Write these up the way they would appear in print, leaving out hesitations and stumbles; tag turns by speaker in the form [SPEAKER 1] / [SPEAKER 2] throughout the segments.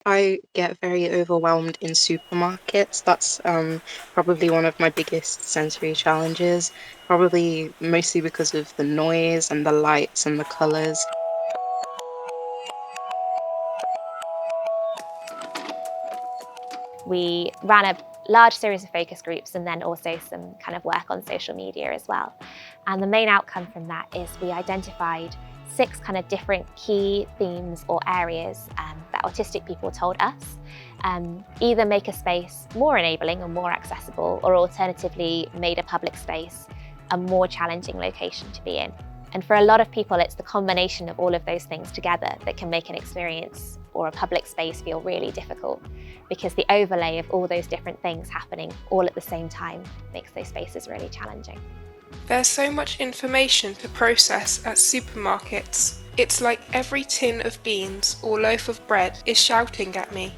[SPEAKER 1] I get very overwhelmed in supermarkets. That's probably one of my biggest sensory challenges, probably mostly because of the noise and the lights and the colors.
[SPEAKER 2] We ran a large series of focus groups and then also some kind of work on social media as well. And the main outcome from that is we identified 6 kind of different key themes or areas that autistic people told us either make a space more enabling and more accessible, or alternatively made a public space a more challenging location to be in. And for a lot of people, it's the combination of all of those things together that can make an experience or a public space feel really difficult, because the overlay of all those different things happening all at the same time makes those spaces really challenging.
[SPEAKER 3] There's so much information to process at supermarkets. It's like every tin of beans or loaf of bread is shouting at me.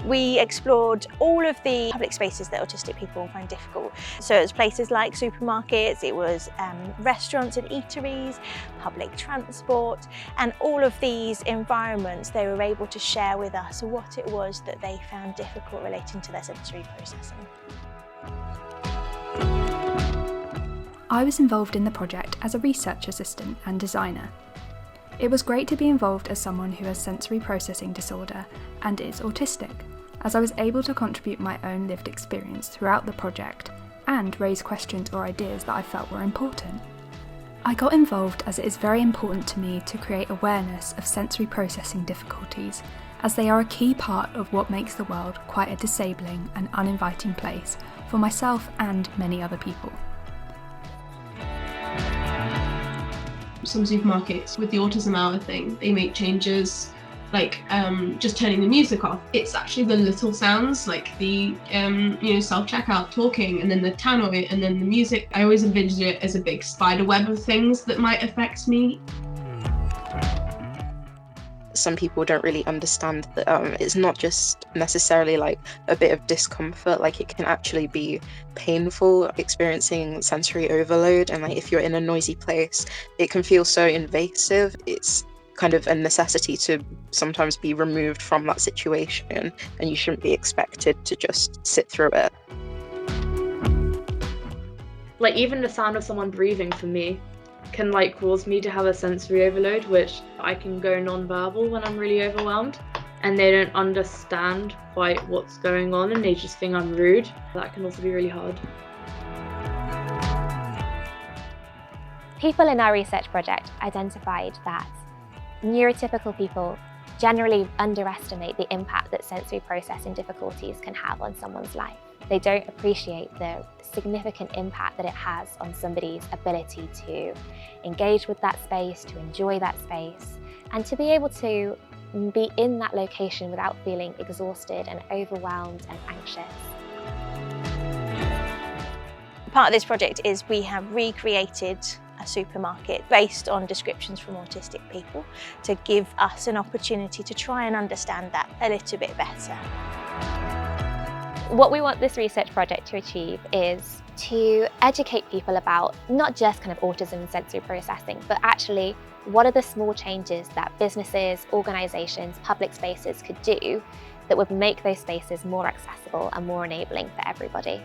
[SPEAKER 4] We explored all of the public spaces that autistic people find difficult. So it was places like supermarkets, it was restaurants and eateries, public transport, and all of these environments they were able to share with us what it was that they found difficult relating to their sensory processing.
[SPEAKER 5] I was involved in the project as a research assistant and designer. It was great to be involved as someone who has sensory processing disorder and is autistic, as I was able to contribute my own lived experience throughout the project and raise questions or ideas that I felt were important. I got involved as it is very important to me to create awareness of sensory processing difficulties, as they are a key part of what makes the world quite a disabling and uninviting place for myself and many other people.
[SPEAKER 6] Some supermarkets with the autism hour thing, they make changes like just turning the music off. It's actually the little sounds like the self-checkout talking and then the tannoy and then the music. I always envisioned it as a big spider web of things that might affect me.
[SPEAKER 1] Some people don't really understand that it's not just necessarily like a bit of discomfort, like it can actually be painful experiencing sensory overload, and like if you're in a noisy place it can feel so invasive. It's kind of a necessity to sometimes be removed from that situation, and you shouldn't be expected to just sit through it.
[SPEAKER 7] Like even the sound of someone breathing for me can like cause me to have a sensory overload, which I can go non-verbal when I'm really overwhelmed and they don't understand quite what's going on and they just think I'm rude. That can also be really hard.
[SPEAKER 2] People in our research project identified that neurotypical people generally underestimate the impact that sensory processing difficulties can have on someone's life. They don't appreciate the significant impact that it has on somebody's ability to engage with that space, to enjoy that space, and to be able to be in that location without feeling exhausted and overwhelmed and anxious.
[SPEAKER 4] Part of this project is we have recreated a supermarket based on descriptions from autistic people to give us an opportunity to try and understand that a little bit better.
[SPEAKER 2] What we want this research project to achieve is to educate people about not just kind of autism and sensory processing, but actually what are the small changes that businesses, organisations, public spaces could do that would make those spaces more accessible and more enabling for everybody.